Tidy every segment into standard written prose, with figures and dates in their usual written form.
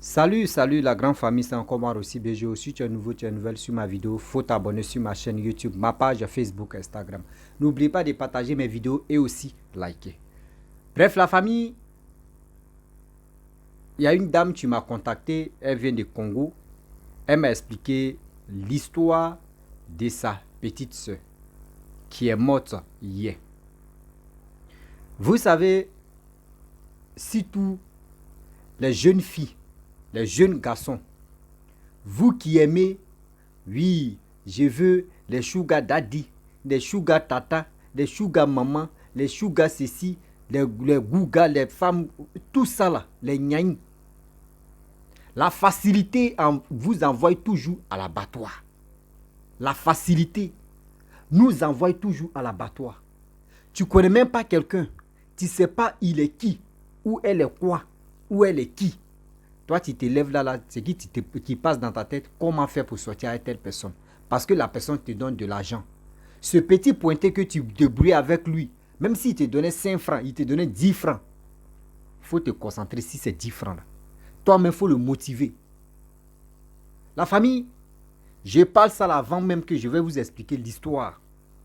Salut la grande famille, c'est encore moi aussi BG. Si tu es nouveau, tu es nouvelle sur ma vidéo, faut t'abonner sur ma chaîne YouTube, ma page Facebook, Instagram. N'oublie pas de partager mes vidéos et aussi liker. Bref, la famille, il y a une dame qui m'a contacté, elle vient du Congo. Elle m'a expliqué l'histoire de sa petite soeur qui est morte hier. Vous savez, si tous les jeunes filles, les jeunes garçons, vous qui aimez, oui, je veux les sugar daddy, les sugar tata, les sugar maman, les sugar ceci, les gougas, les femmes, tout ça là, les gnagne. La facilité vous envoie toujours à l'abattoir. La facilité nous envoie toujours à l'abattoir. Tu connais même pas quelqu'un, tu sais pas il est qui, ou elle est quoi, ou elle est qui. Toi, tu te lèves là, c'est qui passe dans ta tête, comment faire pour sortir avec telle personne. Parce que la personne te donne de l'argent. Ce petit pointé que tu débrouilles avec lui, même s'il te donnait 5 francs, il te donnait 10 francs, il faut te concentrer sur ces 10 francs-là. Toi-même, il faut le motiver. La famille, je parle ça là avant même que je vais vous expliquer l'histoire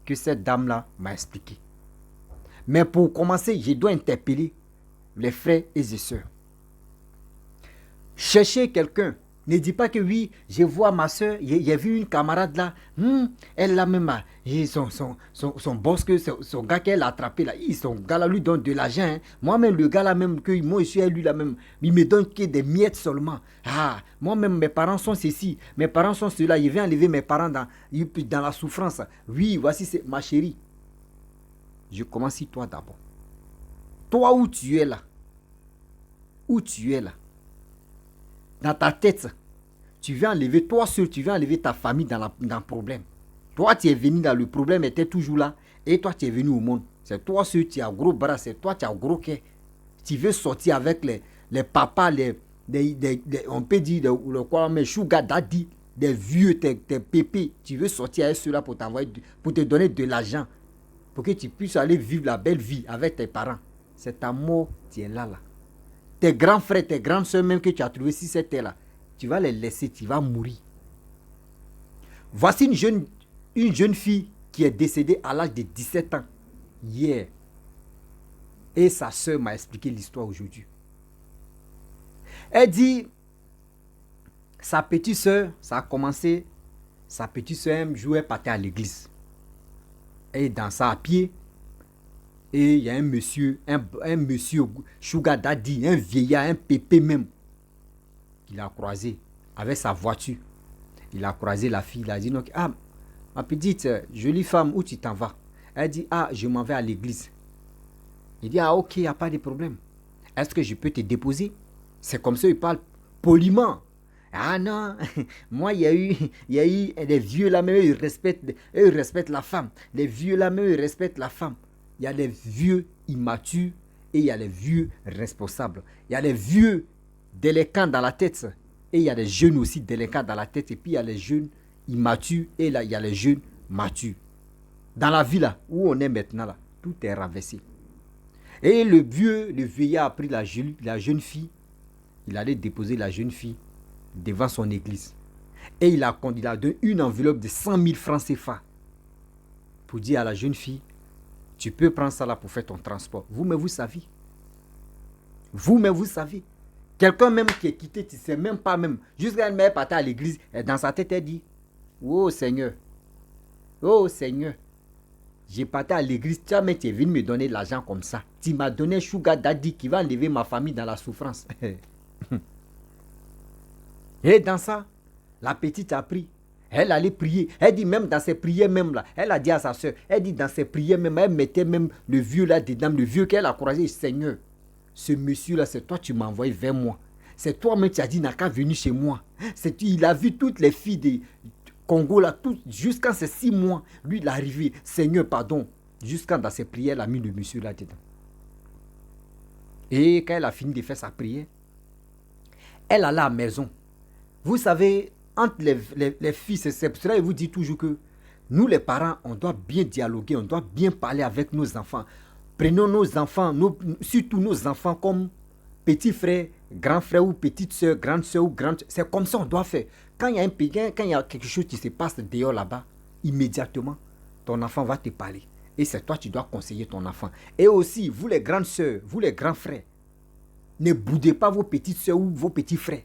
que cette dame-là m'a expliqué. Mais pour commencer, je dois interpeller les frères et les sœurs. Cherchez quelqu'un. Ne dis pas que oui, je vois ma soeur, j'ai vu une camarade là, elle là même, son boss, son gars qu'elle a attrapé là, son gars là lui donne de l'argent. Hein. Moi-même, le gars là même, que moi je suis à lui là même, il me donne que des miettes seulement. Ah, moi-même, mes parents sont ceci, mes parents sont ceux-là, il vient enlever mes parents dans la souffrance. Oui, voici ma chérie. Je commence sur toi d'abord. Toi où tu es là, où tu es là, dans ta tête, tu viens enlever, toi seul, tu viens enlever ta famille dans le problème. Toi, tu es venu dans le problème, était toujours là, et toi, tu es venu au monde. C'est toi seul, tu as gros bras, c'est toi, tu as gros cœur. Tu veux sortir avec les papas, on peut dire, le quoi, mais sugar daddy, des vieux, tes pépés. Tu veux sortir avec ceux-là pour te donner de l'argent, pour que tu puisses aller vivre la belle vie avec tes parents. C'est ta mort, tu es là. Tes grands frères, tes grandes soeurs même que tu as trouvé sur cette terre-là, tu vas les laisser, tu vas mourir. Voici une jeune fille qui est décédée à l'âge de 17 ans hier. Et sa soeur m'a expliqué l'histoire aujourd'hui. Elle dit, sa petite soeur, ça a commencé, sa petite soeur jouait partait à l'église. Elle dansait à pied. Et il y a un monsieur sugar daddy, un vieillard, un pépé même. Il a croisé avec sa voiture. Il a croisé la fille. Il a dit, donc, ah, ma petite jolie femme, où tu t'en vas? Elle dit, ah, je m'en vais à l'église. Il dit, ah, ok, il n'y a pas de problème. Est-ce que je peux te déposer? C'est comme ça, il parle poliment. Ah non, moi, il y a eu des vieux là, mais eux, ils respectent la femme. Les vieux là, mais eux, ils respectent la femme. Il y a les vieux immatures et il y a les vieux responsables. Il y a les vieux délinquants dans la tête et il y a les jeunes aussi délinquants dans la tête. Et puis il y a les jeunes immatures et là il y a les jeunes matures. Dans la vie là, où on est maintenant là, tout est renversé. Et le vieillard a pris la jeune fille. Il allait déposer la jeune fille devant son église. Et il a donné une enveloppe de 100 000 francs CFA pour dire à la jeune fille, tu peux prendre ça là pour faire ton transport. Vous-même, vous savez. Vous-même, vous savez. Quelqu'un même qui est quitté, tu ne sais même pas même. Jusqu'à une mère partait à l'église, et dans sa tête, elle dit, oh Seigneur, j'ai parti à l'église, tu es venu me donner l'argent comme ça. Tu m'as donné sugar daddy qui va enlever ma famille dans la souffrance. Et dans ça, la petite a pris. Elle allait prier. Elle dit même dans ses prières même là. Elle a dit à sa soeur. Elle dit dans ses prières même. Elle mettait même le vieux là dedans. Le vieux qu'elle a croisé. Seigneur, ce monsieur là, c'est toi tu m'as envoyé vers moi. C'est toi-même qui as dit n'a qu'à venir chez moi. Il a vu toutes les filles du Congo là. Jusqu'à ces 6 mois. Lui il est arrivé. Seigneur, pardon. Jusqu'à dans ses prières, elle a mis le monsieur là dedans. Et quand elle a fini de faire sa prière, elle allait à la maison. Vous savez, entre les filles, c'est pour cela que je vous dis toujours que nous les parents, on doit bien dialoguer, on doit bien parler avec nos enfants. Prenons nos enfants, surtout nos enfants comme petits frères grand frère ou petite soeur, grande soeur ou grande... C'est comme ça on doit faire. Quand il y a un pékin, quand il y a quelque chose qui se passe dehors là-bas, immédiatement, ton enfant va te parler. Et c'est toi qui dois conseiller ton enfant. Et aussi, vous les grandes soeurs, vous les grands frères, ne boudez pas vos petites soeurs ou vos petits frères.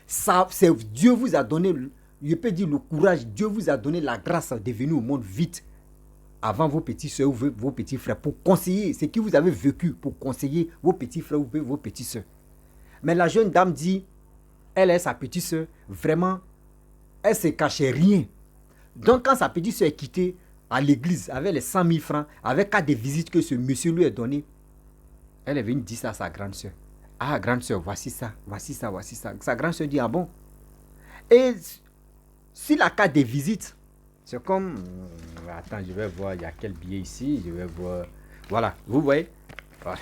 Ça, Dieu vous a donné, je peux dire le courage, Dieu vous a donné la grâce de venir au monde vite avant vos petits soeurs ou vos petits frères pour conseiller ce que vous avez vécu, pour conseiller vos petits frères ou vos petites soeurs. Mais la jeune dame dit, elle est sa petite soeur, vraiment, elle ne se cachait rien. Donc quand sa petite soeur est quittée à l'église avec les 100 000 francs, avec cas de visite que ce monsieur lui a donné, elle est venue dire ça à sa grande soeur. Ah, grande soeur, voici ça, voici ça, voici ça. Sa grande soeur dit, ah bon. Et si la carte de visite, c'est comme... Attends, je vais voir, il y a quel billet ici, je vais voir... Voilà, vous voyez. Voilà.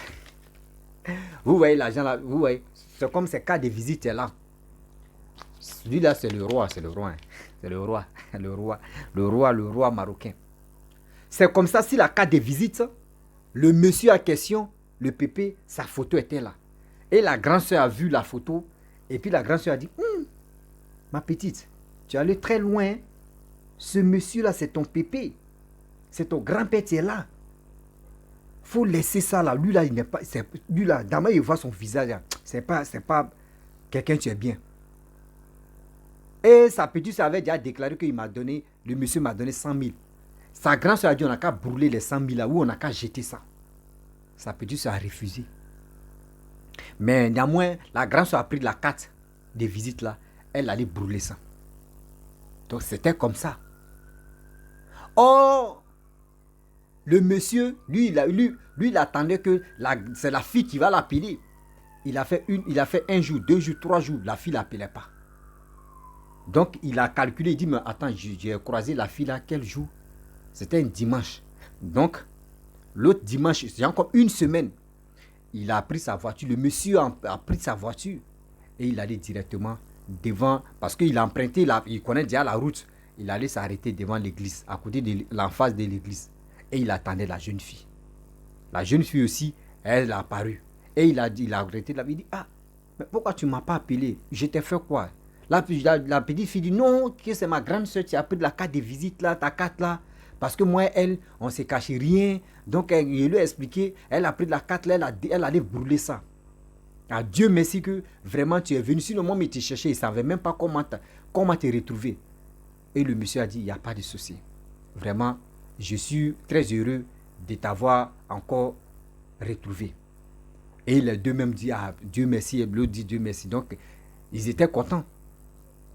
Vous voyez l'argent là, vous voyez. C'est comme ces cartes de visite est là. Celui-là, c'est le roi, c'est le roi. Hein. C'est le roi, le roi marocain. C'est comme ça, si la carte de visite, le monsieur en question, le pépé, sa photo était là. Et la grande soeur a vu la photo. Et puis la grande soeur a dit, ma petite, tu es allé très loin. Ce monsieur-là, c'est ton pépé. C'est ton grand-père qui est là. Faut laisser ça là. Lui là, il n'est pas... Lui là, d'abord, il voit son visage là. C'est pas quelqu'un qui est bien. Et sa petite soeur avait déjà déclaré qu'il m'a donné, le monsieur m'a donné 100 000. Sa grande soeur a dit, on n'a qu'à brûler les 100 000 là, ou on n'a qu'à jeter ça. Sa petite soeur a refusé. Mais néanmoins, la grande soeur a pris la carte de visite là, elle allait brûler ça. Donc c'était comme ça. Or, le monsieur, lui, il attendait que c'est la fille qui va l'appeler. Il a fait un jour, 2 jours, 3 jours, la fille ne l'appelait pas. Donc il a calculé, il dit, mais attends, j'ai croisé la fille là, quel jour? C'était un dimanche. Donc, l'autre dimanche, c'est encore une semaine. Il a pris sa voiture, le monsieur a pris sa voiture et il allait directement devant, parce qu'il a emprunté, il connaît déjà la route. Il allait s'arrêter devant l'église, à côté de l'emphase de l'église. Et il attendait la jeune fille. La jeune fille aussi, elle a apparu. Et il a arrêté, il a dit, ah, mais pourquoi tu ne m'as pas appelé? Je t'ai fait quoi? La petite fille dit, non, que c'est ma grande soeur qui a pris la carte de visite là, ta carte là. Parce que moi, elle, on ne s'est caché rien. Donc, je lui ai expliqué, elle a pris la carte là, elle allait brûler ça. Ah, Dieu merci que vraiment tu es venu. Sinon, moi, il te cherchait, il ne savait même pas comment te retrouver. Et le monsieur a dit, il n'y a pas de souci. Vraiment, je suis très heureux de t'avoir encore retrouvé. Et les deux même dit, ah, Dieu merci, et l'autre dit, Dieu merci. Donc, ils étaient contents.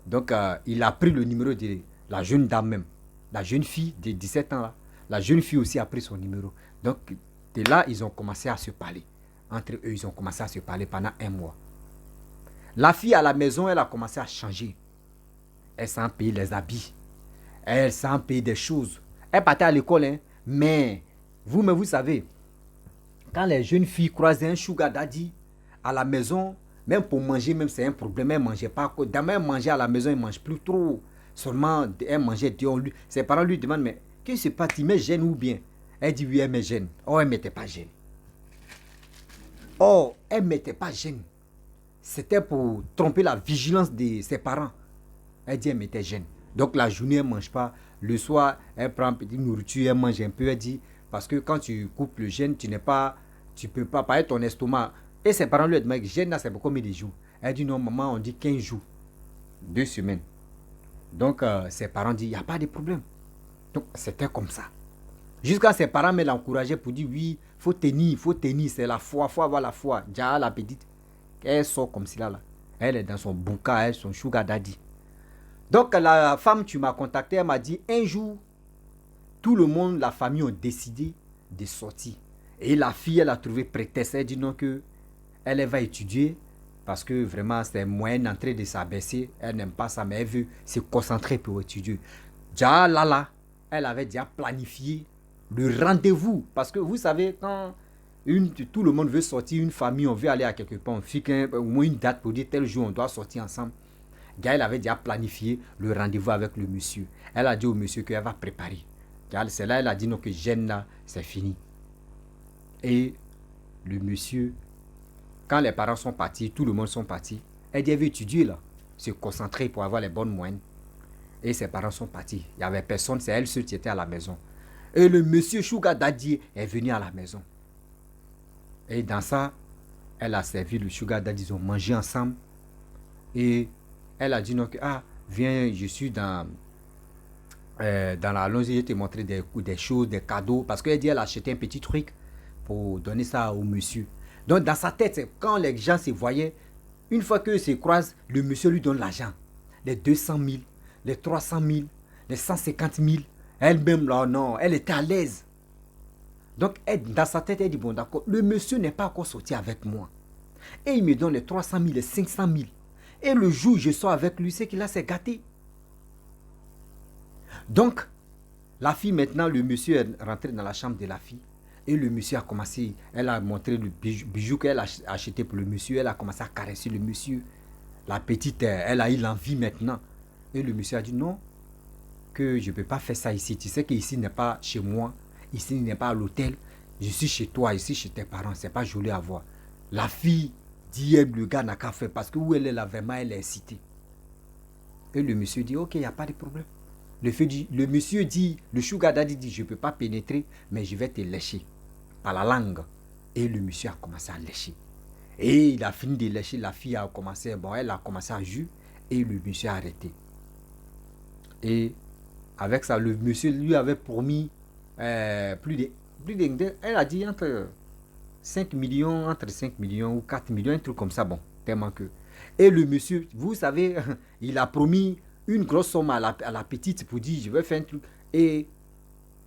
Donc, il a pris le numéro de la jeune dame même. La jeune fille de 17 ans là. La jeune fille aussi a pris son numéro. Donc, de là, ils ont commencé à se parler. Entre eux, ils ont commencé à se parler pendant 1 mois. La fille à la maison, elle a commencé à changer. Elle s'en paye les habits. Elle s'en paye des choses. Elle partait à l'école, hein, mais vous savez, quand les jeunes filles croisaient un sugar daddy à la maison, même pour manger, même c'est un problème, elle ne mangeait pas. Demain, elle mangeait à la maison, elle ne mange plus trop. Seulement, elle mangeait dehors. Ses parents lui demandent, mais qu'est-ce qui se passe? Il met gêne ou bien? Elle dit, oui, elle met gêne. Oh, elle ne mettait pas gêne. Oh, elle ne mettait pas gêne. C'était pour tromper la vigilance de ses parents. Elle dit, elle mettait gêne. Donc, la journée, elle ne mange pas. Le soir, elle prend une petite nourriture, elle mange un peu. Elle dit, parce que quand tu coupes le gêne, tu ne peux pas parler ton estomac. Et ses parents lui demandent, gêne là, c'est pour combien de jours? Elle dit, non, maman, on dit 15 jours. 2 semaines. Donc, ses parents disent, il n'y a pas de problème. Donc, c'était comme ça. Jusqu'à ses parents me l'encourageaient pour dire, oui, il faut tenir, c'est la foi, il faut avoir la foi. Déjà, la petite, elle sort comme cela, là. Elle est dans son bouca, elle, son sugar daddy. Donc, la femme, tu m'as contacté, elle m'a dit, un jour, tout le monde, la famille ont décidé de sortir. Et la fille, elle a trouvé prétexte, elle dit non que elle va étudier, parce que vraiment, c'est un moyen d'entrée de s'abaisser. Elle n'aime pas ça, mais elle veut se concentrer pour étudier. Déjà, là, elle avait déjà planifié le rendez-vous. Parce que vous savez, quand tout le monde veut sortir, une famille, on veut aller à quelque part, on fixe au moins une date pour dire tel jour, on doit sortir ensemble. Elle avait déjà planifié le rendez-vous avec le monsieur. Elle a dit au monsieur qu'elle va préparer. C'est là, elle a dit non, que gêne là, c'est fini. Et le monsieur Quand les parents sont partis, tout le monde sont partis. Elle dit, elle veut étudier là, se concentrer pour avoir les bonnes moyennes. Et ses parents sont partis. Il n'y avait personne, c'est elle seule qui était à la maison. Et le monsieur Sugar Daddy est venu à la maison. Et dans ça, elle a servi le Sugar Daddy, ils ont mangé ensemble. Et elle a dit non, viens, je suis dans la loge, je vais te montrer des choses, des cadeaux. Parce qu'elle dit, elle a acheté un petit truc pour donner ça au monsieur. Donc dans sa tête, quand les gens se voyaient, une fois qu'ils se croisent, le monsieur lui donne l'argent. Les 200 000, les 300 000, les 150 000. Elle-même, là, non, elle était à l'aise. Donc dans sa tête, elle dit, bon d'accord, le monsieur n'est pas encore sorti avec moi. Et il me donne les 300 000, les 500 000. Et le jour où je sors avec lui, c'est qu'il a s'est gâté. Donc, la fille maintenant, le monsieur est rentré dans la chambre de la fille. Et le monsieur a commencé, elle a montré le bijou qu'elle a acheté pour le monsieur. Elle a commencé à caresser le monsieur. La petite, elle a eu l'envie maintenant. Et le monsieur a dit non, que je ne peux pas faire ça ici. Tu sais qu'ici n'est pas chez moi. Ici n'est pas à l'hôtel. Je suis chez toi, ici chez tes parents. Ce n'est pas joli à voir. La fille dit, le gars n'a qu'à faire parce que où elle est là, vraiment, elle est excitée. Et le monsieur dit, ok, il n'y a pas de problème. Le monsieur dit, le Sugar Daddy dit, je ne peux pas pénétrer, mais je vais te lécher par la langue. Et le monsieur a commencé à lécher. Et il a fini de lécher, la fille a commencé, elle a commencé à jouer et le monsieur a arrêté. Et avec ça, le monsieur lui avait promis plus de, elle a dit entre 5 millions ou 4 millions, un truc comme ça, bon, tellement que. Et le monsieur, vous savez, il a promis une grosse somme à la petite pour dire, je vais faire un truc. Et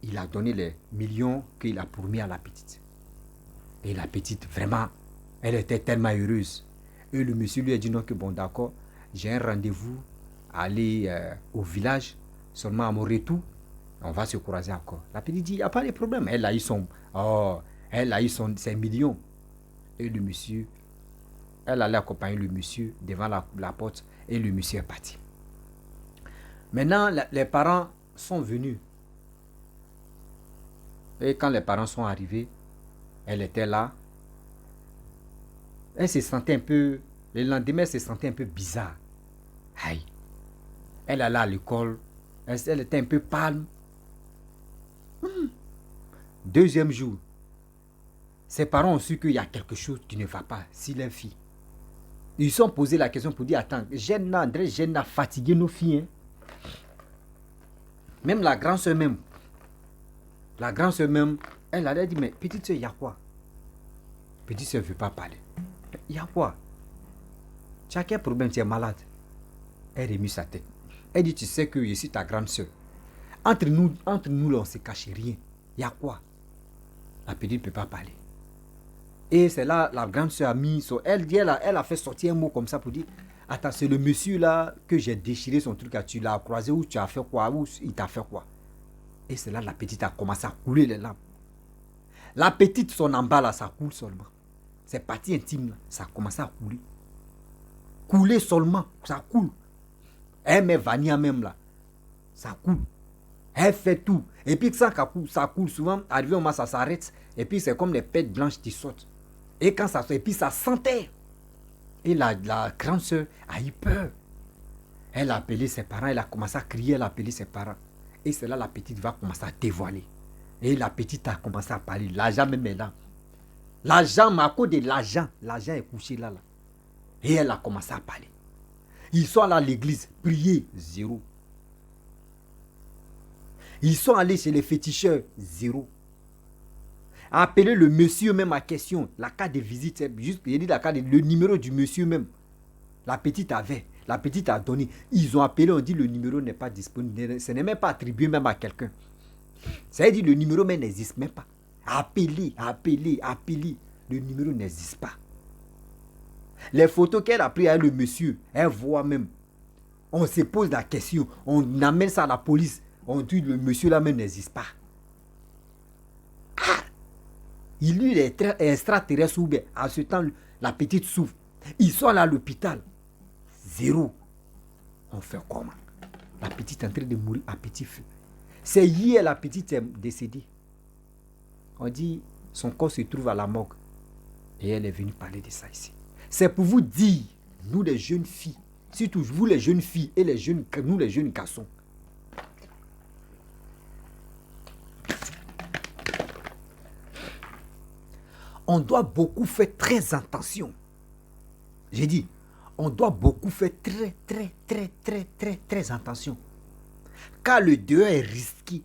il a donné les millions qu'il a promis à la petite. Et la petite, vraiment, elle était tellement heureuse. Et le monsieur lui a dit non, que bon, d'accord, j'ai un rendez-vous à aller au village, seulement à mon retour, on va se croiser encore. La petite dit, il n'y a pas de problème. Elle a eu ses millions. Et le monsieur, elle allait accompagner le monsieur devant la porte et le monsieur est parti. Maintenant, les parents sont venus. Et quand les parents sont arrivés, elle était là. Elle se sentait un peu, le lendemain, elle se sentait un peu bizarre. Aïe. Elle allait à l'école, elle était un peu pâle. Deuxième jour, ses parents ont su qu'il y a quelque chose qui ne va pas, si les filles. Ils se sont posé la question pour dire, attends, André, Jeanne a fatigué nos filles. Hein? Même la grande soeur même, elle a dit, mais petite soeur, il y a quoi? Petite soeur ne veut pas parler. Il y a quoi? Tu as quel problème? Tu es malade? Elle remue sa tête. Elle dit, tu sais que je suis ta grande soeur. Entre nous là, on ne se cache rien. Il y a quoi? La petite ne peut pas parler. Et c'est là, la grande soeur a mis son... Elle a fait sortir un mot comme ça pour dire, attends, c'est le monsieur là que j'ai déchiré son truc, tu l'as croisé ou tu as fait quoi? Ou il t'a fait quoi? Et c'est là la petite a commencé à couler les larmes. La petite, son en bas là, ça coule seulement. Ses parties intimes là, ça a commencé à couler. Couler seulement, ça coule. Elle met Vania même là, ça coule. Elle fait tout. Et puis ça coule souvent, arrivé au moment ça s'arrête. Et puis c'est comme les pètes blanches qui sautent. Et quand ça saute, et puis ça sentait. Et la grande soeur a eu peur. Elle a appelé ses parents, elle a commencé à crier, elle a appelé ses parents. Et c'est là la petite va commencer à dévoiler. Et la petite a commencé à parler. L'argent même est là. L'argent, à cause de l'argent est couché là. Et elle a commencé à parler. Ils sont allés à l'église, prier, zéro. Ils sont allés chez les féticheurs, zéro. Appeler le monsieur même à question, la carte de visite, juste, il dit le numéro du monsieur même. La petite avait, la petite a donné. Ils ont appelé, on dit le numéro n'est pas disponible. Ce n'est même pas attribué même à quelqu'un. Ça veut dire le numéro même n'existe même pas. Appeler. Le numéro n'existe pas. Les photos qu'elle a prises avec le monsieur, elle voit même. On se pose la question, on amène ça à la police. On dit le monsieur là même n'existe pas. Il est extraterrestre ou bien. En ce temps, la petite souffre. Ils sont allés à l'hôpital. Zéro. On fait comment? La petite est en train de mourir à petit feu. C'est hier la petite est décédée. On dit son corps se trouve à la morgue. Et elle est venue parler de ça ici. C'est pour vous dire, nous les jeunes filles, surtout vous les jeunes filles et nous les jeunes garçons, on doit beaucoup faire très attention. J'ai dit, on doit beaucoup faire très attention. Car le dehors est risqué.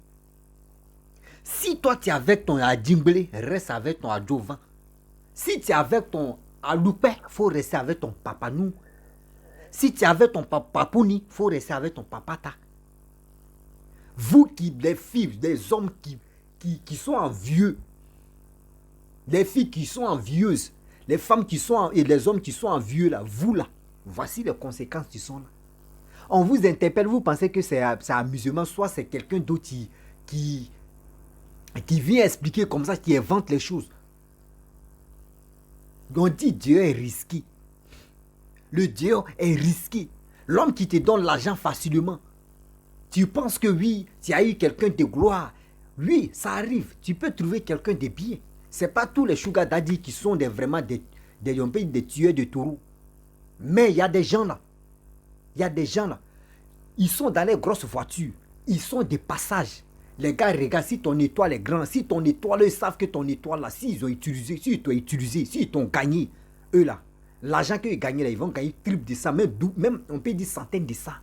Si toi tu es avec ton adjimblé, reste avec ton adjovan. Si tu es avec ton aloupé, il faut rester avec ton papanou. Si tu es avec ton papouni, il faut rester avec ton papata. Vous qui, les filles, les hommes qui sont envieux, les filles qui sont envieuses, les femmes qui sont et les hommes qui sont envieux là, vous là, voici les conséquences qui sont là. On vous interpelle, vous pensez que c'est amusement, soit c'est quelqu'un d'autre qui vient expliquer comme ça, qui invente les choses. On dit Dieu est risqué. Le Dieu est risqué. L'homme qui te donne l'argent facilement, tu penses que oui, tu as eu quelqu'un de gloire. Oui, ça arrive. Tu peux trouver quelqu'un de bien. Ce n'est pas tous les sugar daddy qui sont vraiment des tueurs de taureaux. Mais il y a des gens là. Il y a des gens là. Ils sont dans les grosses voitures. Ils sont des passages. Les gars, regarde, si ton étoile est grande, si ton étoile, ils savent que ton étoile là, s'ils ont utilisé, s'ils t'ont gagné, eux là, l'argent qu'ils gagnent là, ils vont gagner triple de ça, même on peut dire centaines de ça.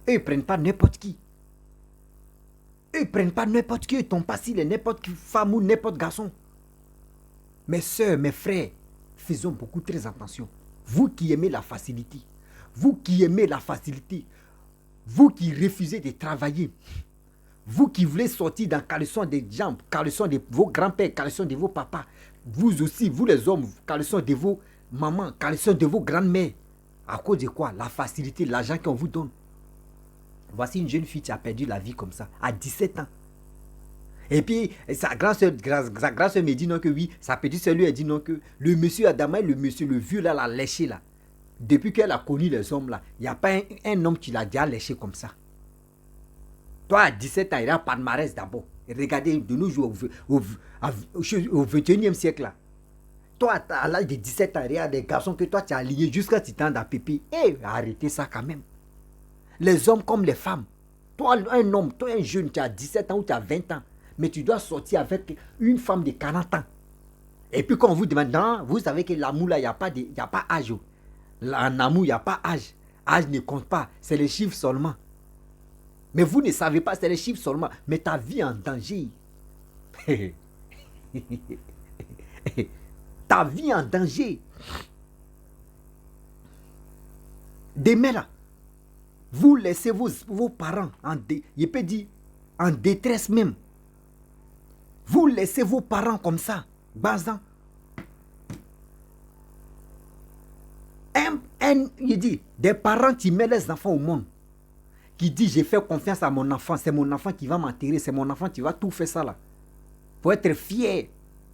Eux, ils ne prennent pas n'importe qui. Eux, ils ne prennent pas n'importe qui, ils ne tombent pas si les n'importe qui femme ou n'importe garçon. Mes soeurs, mes frères, faisons beaucoup très attention. Vous qui aimez la facilité, vous qui aimez la facilité, vous qui refusez de travailler, vous qui voulez sortir dans caleçon des jambes, caleçon de vos grands-pères, caleçon de vos papas, vous aussi, vous les hommes, caleçon de vos mamans, caleçon de vos grandes-mères. À cause de quoi? La facilité, l'argent qu'on vous donne. Voici une jeune fille qui a perdu la vie comme ça, à 17 ans. Et puis, sa grand-soeur me dit non que oui, sa petite soeur lui a dit non que le monsieur Adama, le vieux là, l'a léché là. Depuis qu'elle a connu les hommes là, il n'y a pas un homme qui l'a déjà léché comme ça. Toi, à 17 ans, il y a palmarès d'abord. Regardez, de nos jours, au 21e siècle là. Toi, à l'âge de 17 ans, il y a des garçons que toi, tu as aligné jusqu'à ce que tu t'en as pépé. Eh, arrêtez ça quand même. Les hommes comme les femmes. Toi, un homme, toi, un jeune, tu as 17 ans ou tu as 20 ans. Mais tu dois sortir avec une femme de 40 ans. Et puis quand on vous demande, non, vous savez que l'amour là, il n'y a pas âge. En amour, il n'y a pas âge. Âge ne compte pas, c'est les chiffres seulement. Mais vous ne savez pas, c'est les chiffres seulement. Mais ta vie est en danger. Ta vie est en danger. Demain là, vous laissez vos parents je peux dire, en détresse même. Vous laissez vos parents comme ça, basant. Il dit, des parents qui mettent les enfants au monde, qui disent, j'ai fait confiance à mon enfant, c'est mon enfant qui va m'enterrer, c'est mon enfant qui va tout faire ça là. Faut être fier.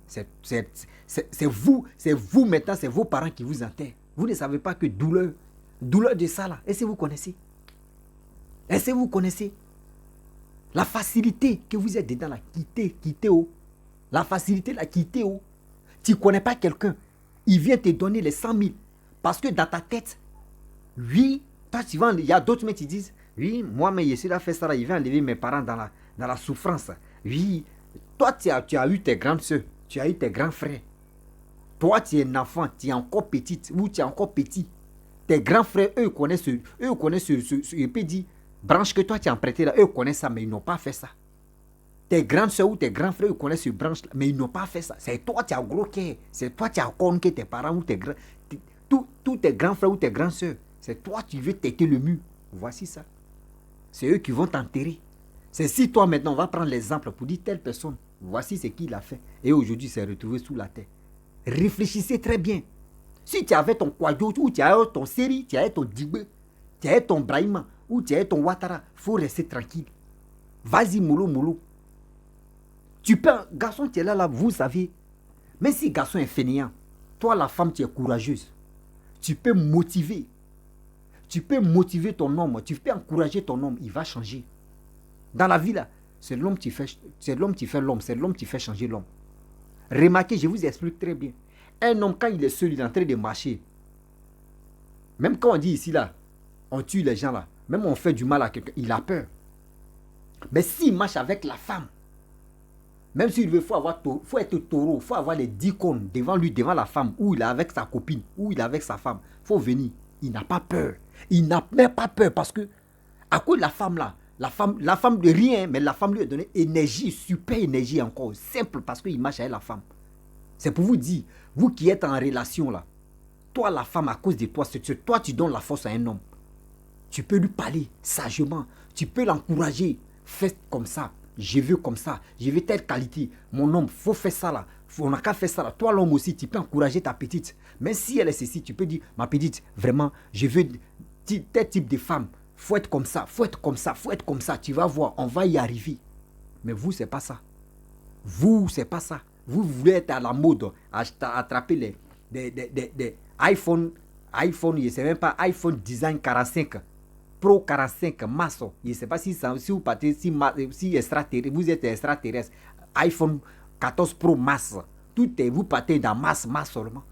C'est vous maintenant, c'est vos parents qui vous enterrent. Vous ne savez pas que douleur de ça là, est-ce que vous connaissez? Est-ce que vous connaissez? La facilité que vous êtes dedans là, quittez oh. La facilité là, quittez oh. Tu ne connais pas quelqu'un, il vient te donner les 100 000. Parce que dans ta tête, oui, toi tu vas, il y a d'autres mecs qui disent, oui, moi mais je suis là fait ça là, il va enlever mes parents dans la souffrance. Oui, toi tu as eu tes grandes soeurs, tu as eu tes grands frères. Toi tu es un enfant, tu es encore petite ou tu es encore petit. Tes grands frères, eux connaissent je peux dire, branche que toi tu as emprunté là, eux connaissent ça, mais ils n'ont pas fait ça. Tes grandes soeurs ou tes grands frères connaissent ce branche là, mais ils n'ont pas fait ça. C'est toi qui as gros cœur, c'est toi qui as connu tes parents ou tes grands, tous tes grands frères ou tes grandes soeurs. C'est toi qui veux têter le mur. Voici ça. C'est eux qui vont t'enterrer. C'est si toi maintenant on va prendre l'exemple pour dire telle personne, voici ce qu'il a fait. Et aujourd'hui c'est retrouvé sous la terre. Réfléchissez très bien. Si tu avais ton Kwadjo, ou tu avais ton Seri, tu avais ton Dibé, tu avais ton Brahima, ou tu avais ton Ouattara, il faut rester tranquille. Vas-y, mollo. Tu peux, garçon, tu es là, vous savez. Même si garçon est fainéant, toi la femme, tu es courageuse. Tu peux motiver. Tu peux motiver ton homme, tu peux encourager ton homme, il va changer. Dans la vie là, c'est l'homme qui fait l'homme, c'est l'homme qui fait changer l'homme. Remarquez, je vous explique très bien. Un homme, quand il est seul, il est en train de marcher. Même quand on dit ici, là, on tue les gens, là. Même on fait du mal à quelqu'un, il a peur. Mais s'il marche avec la femme, même s'il veut, faut être taureau, il faut avoir les 10 cônes devant lui, devant la femme, ou il est avec sa copine, ou il est avec sa femme. Il faut venir. Il n'a pas peur. Il n'a même pas peur parce que, à cause de la femme là, la femme de rien, mais la femme lui a donné énergie, super énergie encore, simple parce qu'il marche avec la femme. C'est pour vous dire, vous qui êtes en relation là, toi la femme, à cause de toi, toi tu donnes la force à un homme. Tu peux lui parler sagement, tu peux l'encourager, fais comme ça. Je veux comme ça, je veux telle qualité. Mon homme, faut faire ça là. On n'a qu'à faire ça là. Toi l'homme aussi, tu peux encourager ta petite. Même si elle est ceci, tu peux dire, ma petite, vraiment, je veux tel type de femme. Faut être comme ça, faut être comme ça, faut être comme ça. Tu vas voir, on va y arriver. Mais vous, c'est pas ça. Vous, c'est pas ça. Vous voulez être à la mode, attraper des iPhone, je ne sais même pas, iPhone Design 45. Pro 45 masse. Je ne sais pas si vous partez, si extraterrestre, vous êtes extraterrestre. iPhone 14 Pro masse. Tout est, vous partez dans masse seulement.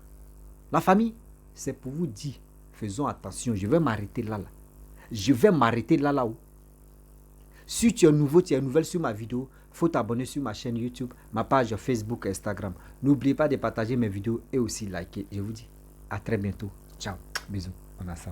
La famille, c'est pour vous dire, faisons attention, je vais m'arrêter là. Je vais m'arrêter là. Si tu es nouveau, tu es nouvelle sur ma vidéo, il faut t'abonner sur ma chaîne YouTube, ma page Facebook et Instagram. N'oubliez pas de partager mes vidéos et aussi liker. Je vous dis à très bientôt. Ciao. Bisous. On a ça.